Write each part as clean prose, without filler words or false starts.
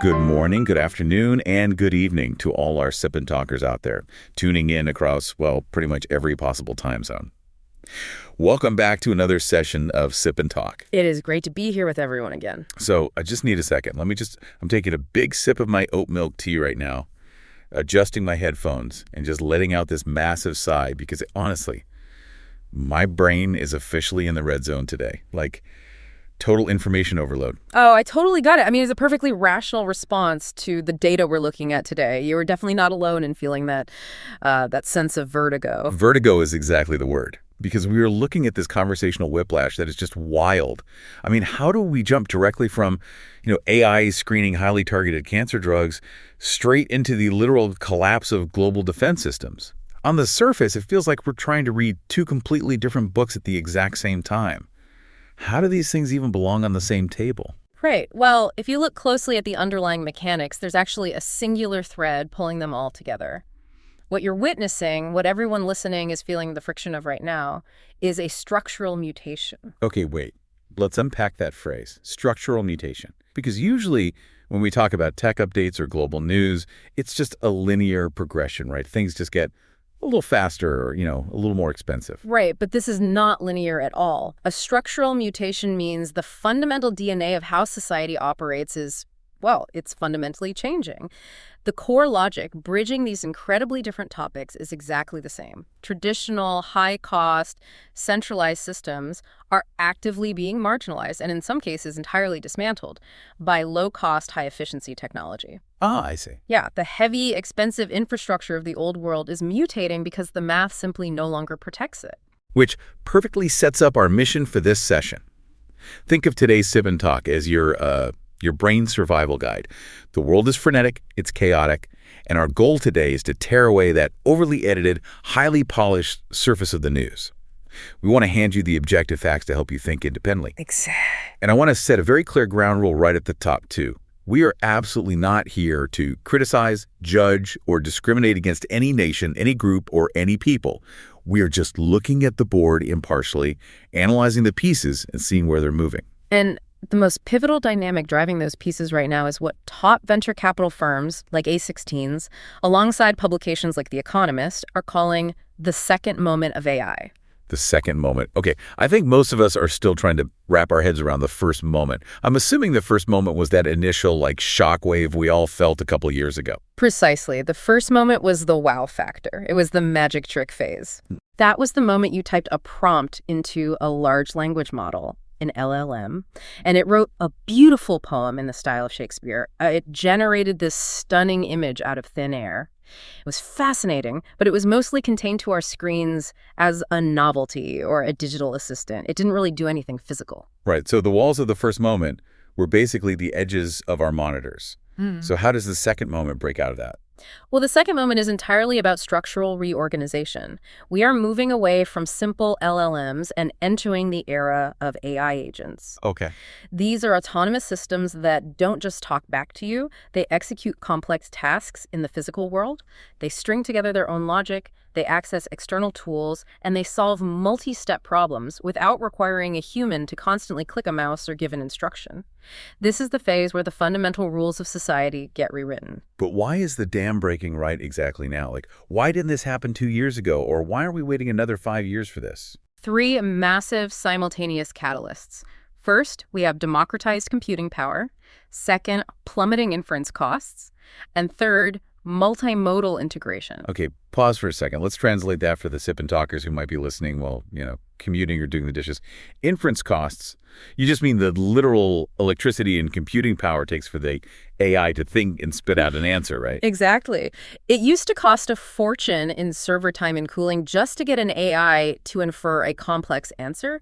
Good morning, good afternoon, and good evening to all our Sip and Talkers out there, tuning in across, well, pretty much every possible time zone. Welcome back to another session of Sip and Talk. It is great to be here with everyone again. So I just need a second. I'm taking a big sip of my oat milk tea right now, adjusting my headphones, and just letting out this massive sigh because honestly, my brain is officially in the red zone today. Like, total information overload. Oh, I totally got it. I mean, it's a perfectly rational response to the data we're looking at today. You were definitely not alone in feeling that sense of vertigo. Vertigo is exactly the word, because we were looking at this conversational whiplash that is just wild. I mean, how do we jump directly from, AI screening highly targeted cancer drugs straight into the literal collapse of global defense systems? On the surface, it feels like we're trying to read two completely different books at the exact same time. How do these things even belong on the same table? Right. Well, if you look closely at the underlying mechanics, there's actually a singular thread pulling them all together. What you're witnessing, what everyone listening is feeling the friction of right now, is a structural mutation. Okay, wait. Let's unpack that phrase, structural mutation. Because usually when we talk about tech updates or global news, it's just a linear progression, right? Things just get a little faster or, a little more expensive. Right, but this is not linear at all. A structural mutation means the fundamental DNA of how society operates is, well, it's fundamentally changing. The core logic bridging these incredibly different topics is exactly the same. Traditional, high-cost, centralized systems are actively being marginalized and in some cases entirely dismantled by low-cost, high-efficiency technology. Ah, I see. Yeah, the heavy, expensive infrastructure of the old world is mutating because the math simply no longer protects it. Which perfectly sets up our mission for this session. Think of today's Sip and Talk as your brain survival guide. The world is frenetic, it's chaotic, and our goal today is to tear away that overly edited, highly polished surface of the news. We want to hand you the objective facts to help you think independently. Exactly. And I want to set a very clear ground rule right at the top, too. We are absolutely not here to criticize, judge, or discriminate against any nation, any group, or any people. We are just looking at the board impartially, analyzing the pieces, and seeing where they're moving. And the most pivotal dynamic driving those pieces right now is what top venture capital firms like A16s, alongside publications like The Economist, are calling the second moment of AI. The second moment. Okay, I think most of us are still trying to wrap our heads around the first moment. I'm assuming the first moment was that initial, shockwave we all felt a couple of years ago. Precisely. The first moment was the wow factor. It was the magic trick phase. That was the moment you typed a prompt into a large language model, an LLM, and it wrote a beautiful poem in the style of Shakespeare. It generated this stunning image out of thin air. It was fascinating, but it was mostly contained to our screens as a novelty or a digital assistant. It didn't really do anything physical. Right, so the walls of the first moment were basically the edges of our monitors. So how does the second moment break out of that? Well, the second moment is entirely about structural reorganization. We are moving away from simple LLMs and entering the era of AI agents. Okay. These are autonomous systems that don't just talk back to you. They execute complex tasks in the physical world. They string together their own logic. They access external tools, and they solve multi-step problems without requiring a human to constantly click a mouse or give an instruction. This is the phase where the fundamental rules of society get rewritten. But why is the dam breaking right exactly now? Why didn't this happen 2 years ago, or why are we waiting another 5 years for this? 3 massive simultaneous catalysts. First, we have democratized computing power. Second, plummeting inference costs. And third, multimodal integration. Okay, pause for a second. Let's translate that for the Sip and Talkers who might be listening while, commuting or doing the dishes. Inference costs, you just mean the literal electricity and computing power it takes for the AI to think and spit out an answer, right? Exactly. It used to cost a fortune in server time and cooling just to get an AI to infer a complex answer.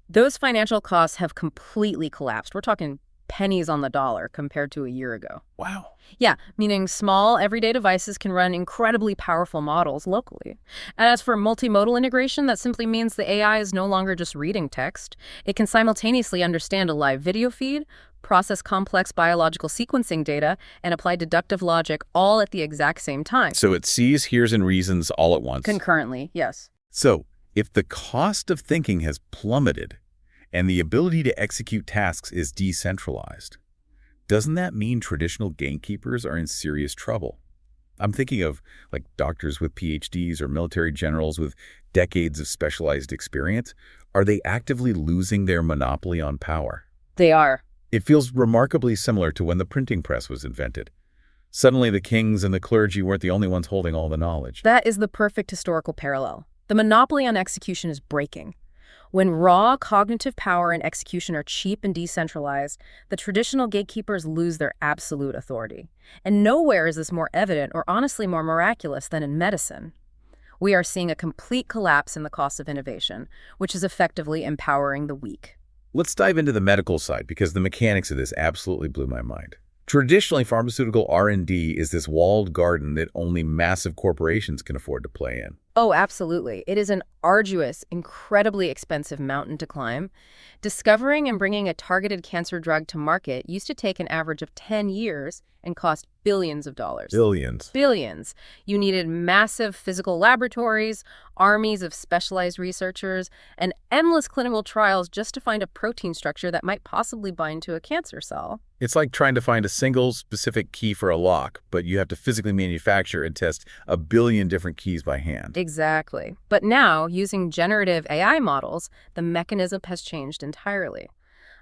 Those financial costs have completely collapsed. We're talking pennies on the dollar compared to a year ago. Wow. Yeah, meaning small, everyday devices can run incredibly powerful models locally. And as for multimodal integration, that simply means the AI is no longer just reading text. It can simultaneously understand a live video feed, process complex biological sequencing data, and apply deductive logic all at the exact same time. So it sees, hears, and reasons all at once. Concurrently, yes. So if the cost of thinking has plummeted and the ability to execute tasks is decentralized, doesn't that mean traditional gatekeepers are in serious trouble? I'm thinking of like doctors with PhDs or military generals with decades of specialized experience. Are they actively losing their monopoly on power? They are. It feels remarkably similar to when the printing press was invented. Suddenly the kings and the clergy weren't the only ones holding all the knowledge. That is the perfect historical parallel. The monopoly on execution is breaking. When raw cognitive power and execution are cheap and decentralized, the traditional gatekeepers lose their absolute authority. And nowhere is this more evident or honestly more miraculous than in medicine. We are seeing a complete collapse in the cost of innovation, which is effectively empowering the weak. Let's dive into the medical side because the mechanics of this absolutely blew my mind. Traditionally, pharmaceutical R&D is this walled garden that only massive corporations can afford to play in. Oh, absolutely. It is an arduous, incredibly expensive mountain to climb. Discovering and bringing a targeted cancer drug to market used to take an average of 10 years and cost billions of dollars. Billions. Billions. You needed massive physical laboratories, armies of specialized researchers, and endless clinical trials just to find a protein structure that might possibly bind to a cancer cell. It's like trying to find a single specific key for a lock, but you have to physically manufacture and test a billion different keys by hand. Exactly. But now, using generative AI models, the mechanism has changed entirely.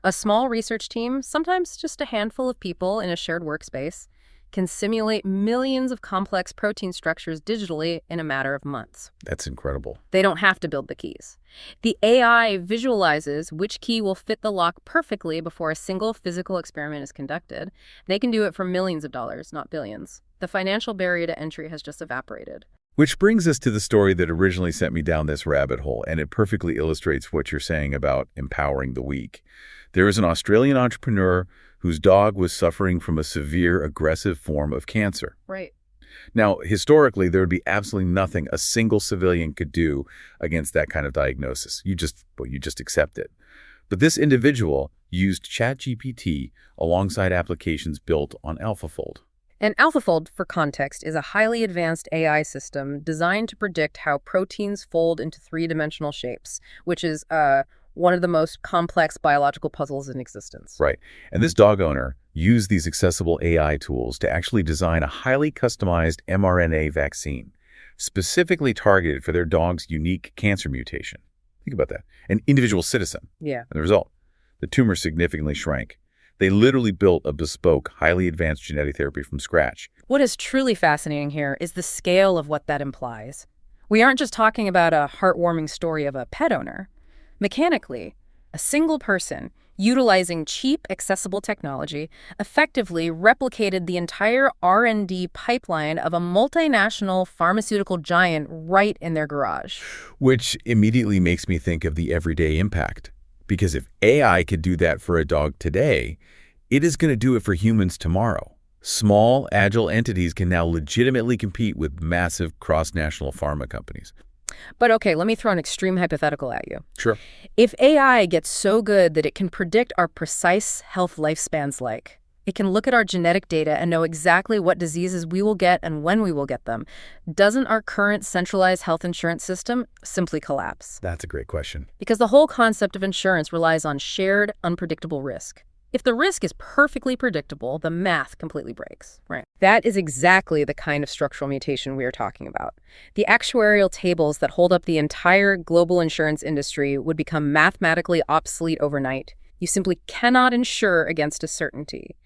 A small research team, sometimes just a handful of people in a shared workspace, can simulate millions of complex protein structures digitally in a matter of months. That's incredible. They don't have to build the keys. The AI visualizes which key will fit the lock perfectly before a single physical experiment is conducted. They can do it for millions of dollars, not billions. The financial barrier to entry has just evaporated. Which brings us to the story that originally sent me down this rabbit hole, and it perfectly illustrates what you're saying about empowering the weak. There is an Australian entrepreneur whose dog was suffering from a severe, aggressive form of cancer. Right. Now, historically, there would be absolutely nothing a single civilian could do against that kind of diagnosis. You just accept it. But this individual used ChatGPT alongside applications built on AlphaFold. And AlphaFold, for context, is a highly advanced AI system designed to predict how proteins fold into three-dimensional shapes, which is one of the most complex biological puzzles in existence. Right. And this dog owner used these accessible AI tools to actually design a highly customized mRNA vaccine, specifically targeted for their dog's unique cancer mutation. Think about that. An individual citizen. Yeah. And the result, the tumor significantly shrank. They literally built a bespoke, highly advanced genetic therapy from scratch. What is truly fascinating here is the scale of what that implies. We aren't just talking about a heartwarming story of a pet owner. Mechanically, a single person, utilizing cheap, accessible technology, effectively replicated the entire R&D pipeline of a multinational pharmaceutical giant right in their garage. Which immediately makes me think of the everyday impact. Because if AI could do that for a dog today, it is going to do it for humans tomorrow. Small, agile entities can now legitimately compete with massive cross-national pharma companies. But okay, let me throw an extreme hypothetical at you. Sure. If AI gets so good that it can predict our precise health lifespans like, it can look at our genetic data and know exactly what diseases we will get and when we will get them, doesn't our current centralized health insurance system simply collapse? That's a great question. Because the whole concept of insurance relies on shared, unpredictable risk. If the risk is perfectly predictable, the math completely breaks. Right. That is exactly the kind of structural mutation we are talking about. The actuarial tables that hold up the entire global insurance industry would become mathematically obsolete overnight. You simply cannot insure against a certainty.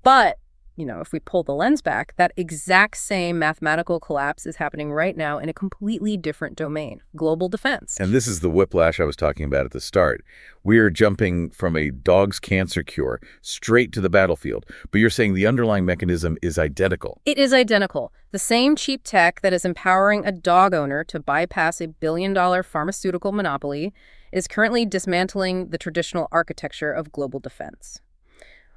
But, if we pull the lens back, that exact same mathematical collapse is happening right now in a completely different domain, global defense. And this is the whiplash I was talking about at the start. We are jumping from a dog's cancer cure straight to the battlefield. But you're saying the underlying mechanism is identical. It is identical. The same cheap tech that is empowering a dog owner to bypass a billion-dollar pharmaceutical monopoly is currently dismantling the traditional architecture of global defense.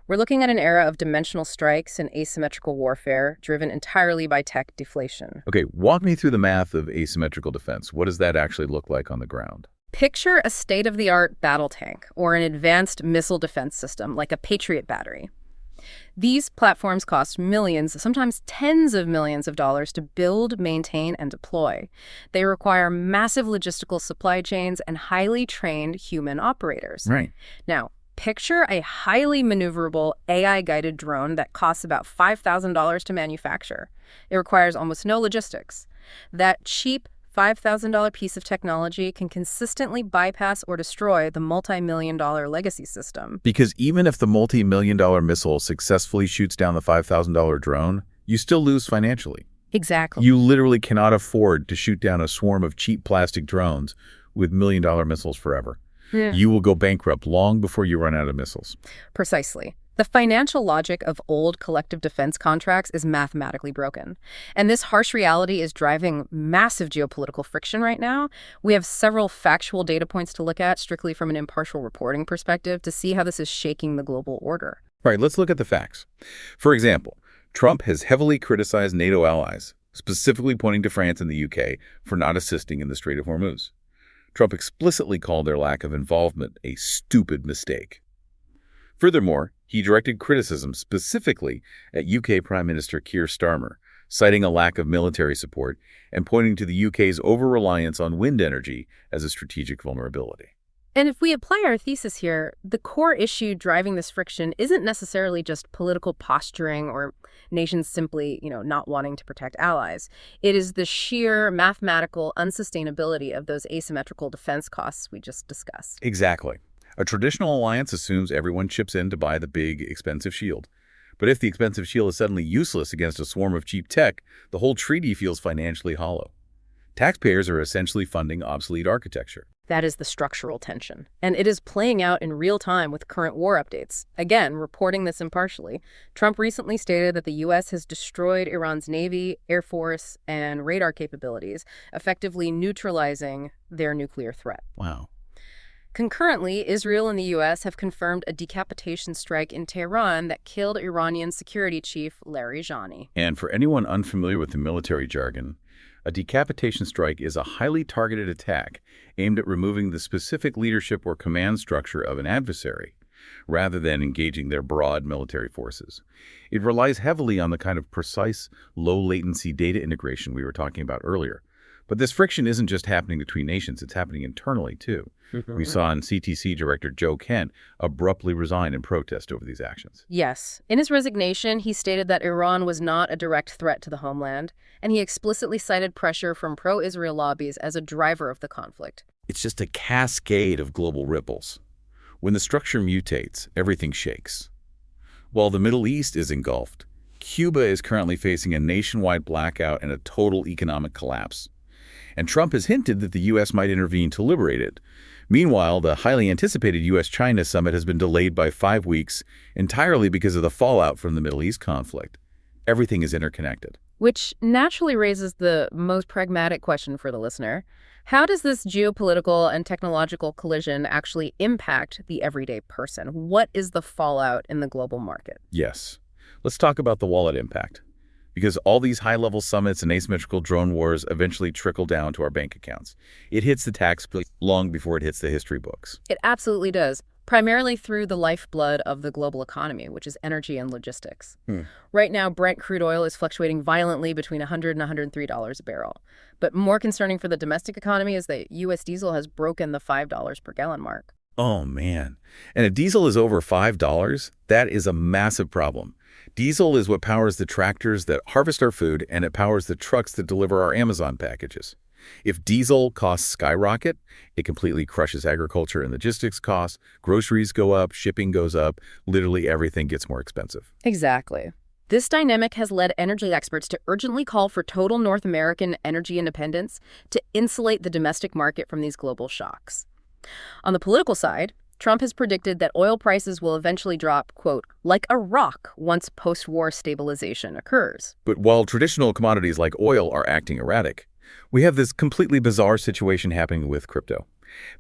We're looking at an era of dimensional strikes and asymmetrical warfare driven entirely by tech deflation. Okay, walk me through the math of asymmetrical defense. What does that actually look like on the ground? Picture a state-of-the-art battle tank or an advanced missile defense system like a Patriot battery. These platforms cost millions, sometimes tens of millions of dollars to build, maintain, and deploy. They require massive logistical supply chains and highly trained human operators. Right. Now, Picture a highly maneuverable AI-guided drone that costs about $5,000 to manufacture. It requires almost no logistics. That cheap $5,000 piece of technology can consistently bypass or destroy the multi-million-dollar legacy system. Because even if the multi-million-dollar missile successfully shoots down the $5,000 drone, you still lose financially. Exactly. You literally cannot afford to shoot down a swarm of cheap plastic drones with million-dollar missiles forever. Yeah. You will go bankrupt long before you run out of missiles. Precisely. The financial logic of old collective defense contracts is mathematically broken. And this harsh reality is driving massive geopolitical friction right now. We have several factual data points to look at, strictly from an impartial reporting perspective, to see how this is shaking the global order. All right, let's look at the facts. For example, Trump has heavily criticized NATO allies, specifically pointing to France and the UK for not assisting in the Strait of Hormuz. Trump explicitly called their lack of involvement a stupid mistake. Furthermore, he directed criticism specifically at UK Prime Minister Keir Starmer, citing a lack of military support and pointing to the UK's over-reliance on wind energy as a strategic vulnerability. And if we apply our thesis here, the core issue driving this friction isn't necessarily just political posturing or nations simply, not wanting to protect allies. It is the sheer mathematical unsustainability of those asymmetrical defense costs we just discussed. Exactly. A traditional alliance assumes everyone chips in to buy the big, expensive shield. But if the expensive shield is suddenly useless against a swarm of cheap tech, the whole treaty feels financially hollow. Taxpayers are essentially funding obsolete architecture. That is the structural tension. And it is playing out in real time with current war updates. Again, reporting this impartially, Trump recently stated that the U.S. has destroyed Iran's Navy, Air Force, and radar capabilities, effectively neutralizing their nuclear threat. Wow. Concurrently, Israel and the U.S. have confirmed a decapitation strike in Tehran that killed Iranian security chief Larry Jani. And for anyone unfamiliar with the military jargon, a decapitation strike is a highly targeted attack aimed at removing the specific leadership or command structure of an adversary, rather than engaging their broad military forces. It relies heavily on the kind of precise, low-latency data integration we were talking about earlier. But this friction isn't just happening between nations, it's happening internally, too. We saw CTC Director Joe Kent abruptly resign in protest over these actions. Yes. In his resignation, he stated that Iran was not a direct threat to the homeland, and he explicitly cited pressure from pro-Israel lobbies as a driver of the conflict. It's just a cascade of global ripples. When the structure mutates, everything shakes. While the Middle East is engulfed, Cuba is currently facing a nationwide blackout and a total economic collapse. And Trump has hinted that the U.S. might intervene to liberate it. Meanwhile, the highly anticipated U.S.-China summit has been delayed by 5 weeks entirely because of the fallout from the Middle East conflict. Everything is interconnected. Which naturally raises the most pragmatic question for the listener. How does this geopolitical and technological collision actually impact the everyday person? What is the fallout in the global market? Yes. Let's talk about the wallet impact. Because all these high-level summits and asymmetrical drone wars eventually trickle down to our bank accounts. It hits the tax bill long before it hits the history books. It absolutely does, primarily through the lifeblood of the global economy, which is energy and logistics. Right now, Brent crude oil is fluctuating violently between $100 and $103 a barrel. But more concerning for the domestic economy is that U.S. diesel has broken the $5 per gallon mark. Oh, man. And if diesel is over $5, that is a massive problem. Diesel is what powers the tractors that harvest our food, and it powers the trucks that deliver our Amazon packages. If diesel costs skyrocket, it completely crushes agriculture and logistics costs, groceries go up, shipping goes up, literally everything gets more expensive. Exactly. This dynamic has led energy experts to urgently call for total North American energy independence to insulate the domestic market from these global shocks. On the political side, Trump has predicted that oil prices will eventually drop, quote, like a rock once post-war stabilization occurs. But while traditional commodities like oil are acting erratic, we have this completely bizarre situation happening with crypto.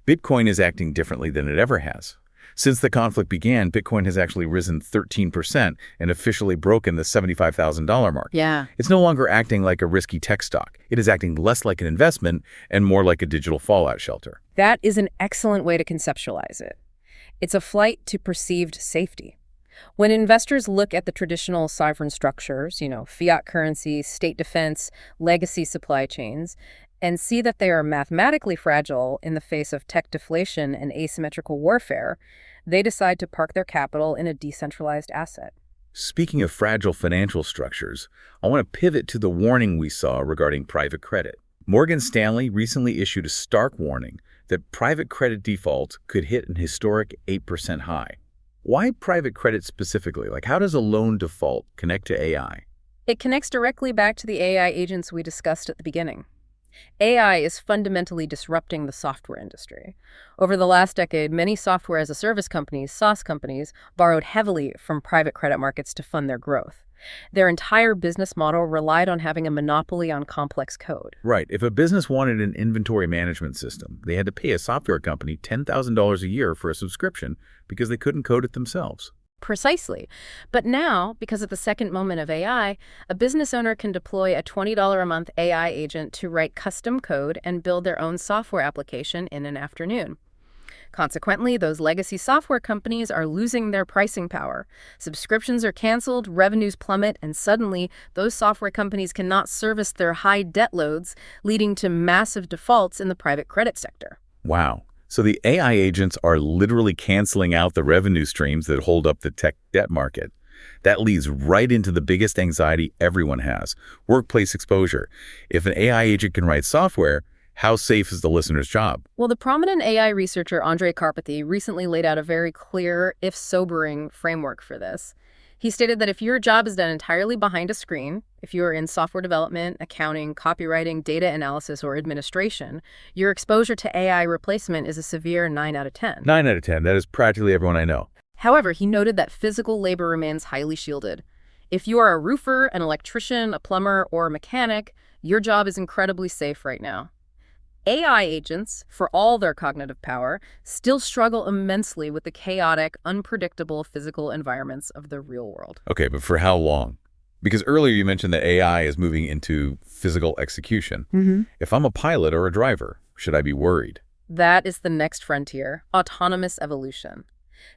Bitcoin is acting differently than it ever has. Since the conflict began, Bitcoin has actually risen 13% and officially broken the $75,000 mark. Yeah. It's no longer acting like a risky tech stock. It is acting less like an investment and more like a digital fallout shelter. That is an excellent way to conceptualize it. It's a flight to perceived safety. When investors look at the traditional sovereign structures, fiat currency, state defense, legacy supply chains, and see that they are mathematically fragile in the face of tech deflation and asymmetrical warfare, They decide to park their capital in a decentralized asset. Speaking of fragile financial structures, I want to pivot to the warning we saw regarding private credit. Morgan Stanley recently issued a stark warning that private credit default could hit an historic 8% high. Why private credit specifically? Like, how does a loan default connect to AI? It connects directly back to the AI agents we discussed at the beginning. AI is fundamentally disrupting the software industry. Over the last decade, many software-as-a-service companies, SaaS companies, borrowed heavily from private credit markets to fund their growth. Their entire business model relied on having a monopoly on complex code. Right. If a business wanted an inventory management system, they had to pay a software company $10,000 a year for a subscription because they couldn't code it themselves. Precisely. But now, because of the second moment of AI, a business owner can deploy a $20 a month AI agent to write custom code and build their own software application in an afternoon. Consequently, those legacy software companies are losing their pricing power. Subscriptions are canceled, revenues plummet, and suddenly, those software companies cannot service their high debt loads, leading to massive defaults in the private credit sector. Wow. So the AI agents are literally canceling out the revenue streams that hold up the tech debt market. That leads right into the biggest anxiety everyone has, workplace exposure. If an AI agent can write software, how safe is the listener's job? Well, the prominent AI researcher Andrej Karpathy recently laid out a very clear, if sobering, framework for this. He stated that if your job is done entirely behind a screen, if you are in software development, accounting, copywriting, data analysis, or administration, your exposure to AI replacement is a severe 9 out of 10. 9 out of 10. That is practically everyone I know. However, he noted that physical labor remains highly shielded. If you are a roofer, an electrician, a plumber, or a mechanic, your job is incredibly safe right now. AI agents, for all their cognitive power, still struggle immensely with the chaotic, unpredictable physical environments of the real world. Okay, but for how long? Because earlier you mentioned that AI is moving into physical execution. If I'm a pilot or a driver, should I be worried? That is the next frontier, autonomous evolution.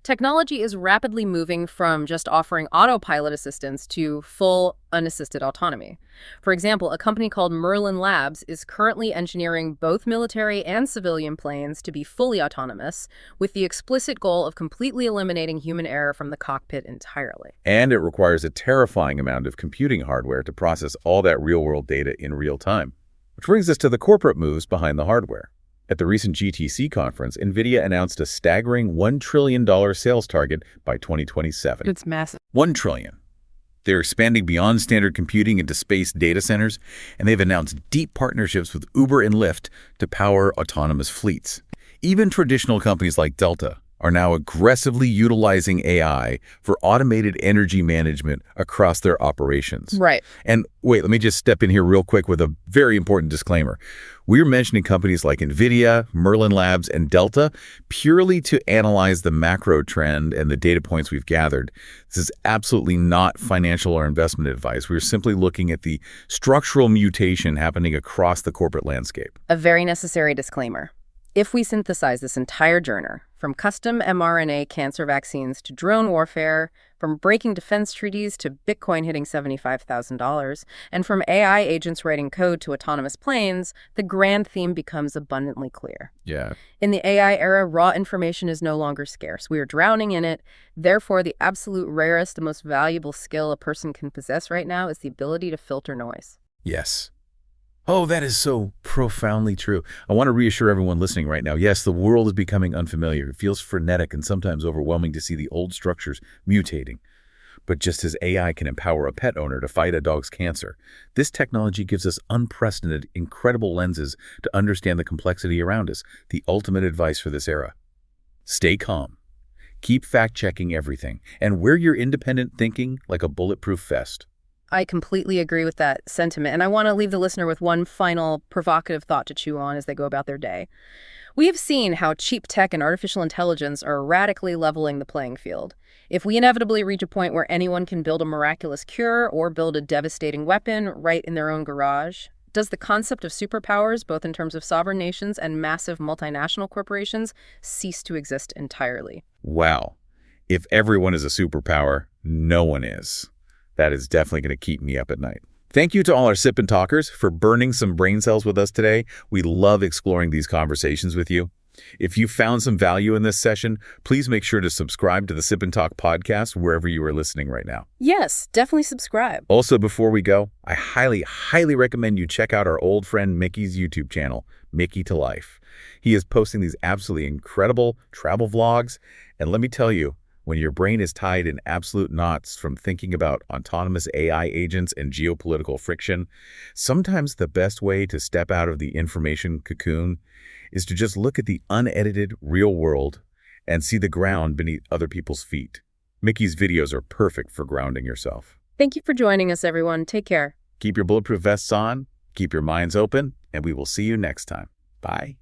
Technology is rapidly moving from just offering autopilot assistance to full, unassisted autonomy. For example, a company called Merlin Labs is currently engineering both military and civilian planes to be fully autonomous, with the explicit goal of completely eliminating human error from the cockpit entirely. And it requires a terrifying amount of computing hardware to process all that real-world data in real time. Which brings us to the corporate moves behind the hardware. At the recent GTC conference, NVIDIA announced a staggering $1 trillion sales target by 2027. It's massive. $1 trillion. They're expanding beyond standard computing into space data centers, and they've announced deep partnerships with Uber and Lyft to power autonomous fleets. Even traditional companies like Delta are now aggressively utilizing AI for automated energy management across their operations. Right. And wait, let me just step in here real quick with a very important disclaimer. We're mentioning companies like NVIDIA, Merlin Labs, and Delta purely to analyze the macro trend and the data points we've gathered. This is absolutely not financial or investment advice. We're simply looking at the structural mutation happening across the corporate landscape. A very necessary disclaimer. If we synthesize this entire journey, from custom mRNA cancer vaccines to drone warfare, from breaking defense treaties to Bitcoin hitting $75,000, and from AI agents writing code to autonomous planes, the grand theme becomes abundantly clear. Yeah. In the AI era, raw information is no longer scarce. We are drowning in it. Therefore, the absolute rarest and most valuable skill a person can possess right now is the ability to filter noise. Yes. Oh, that is so profoundly true. I want to reassure everyone listening right now. Yes, the world is becoming unfamiliar. It feels frenetic and sometimes overwhelming to see the old structures mutating. But just as AI can empower a pet owner to fight a dog's cancer, this technology gives us unprecedented, incredible lenses to understand the complexity around us, the ultimate advice for this era. Stay calm. Keep fact-checking everything, and wear your independent thinking like a bulletproof vest. I completely agree with that sentiment, and I want to leave the listener with one final provocative thought to chew on as they go about their day. We have seen how cheap tech and artificial intelligence are radically leveling the playing field. If we inevitably reach a point where anyone can build a miraculous cure or build a devastating weapon right in their own garage, does the concept of superpowers, both in terms of sovereign nations and massive multinational corporations, cease to exist entirely? Wow. If everyone is a superpower, no one is. That is definitely going to keep me up at night. Thank you to all our Sip and Talkers for burning some brain cells with us today. We love exploring these conversations with you. If you found some value in this session, please make sure to subscribe to the Sip and Talk podcast wherever you are listening right now. Yes, definitely subscribe. Also, before we go, I highly recommend you check out our old friend Mickey's YouTube channel, Mickey to Life. He is posting these absolutely incredible travel vlogs, and let me tell you, when your brain is tied in absolute knots from thinking about autonomous AI agents and geopolitical friction, sometimes the best way to step out of the information cocoon is to just look at the unedited real world and see the ground beneath other people's feet. Mickey's videos are perfect for grounding yourself. Thank you for joining us, everyone. Take care. Keep your bulletproof vests on, keep your minds open, and we will see you next time. Bye.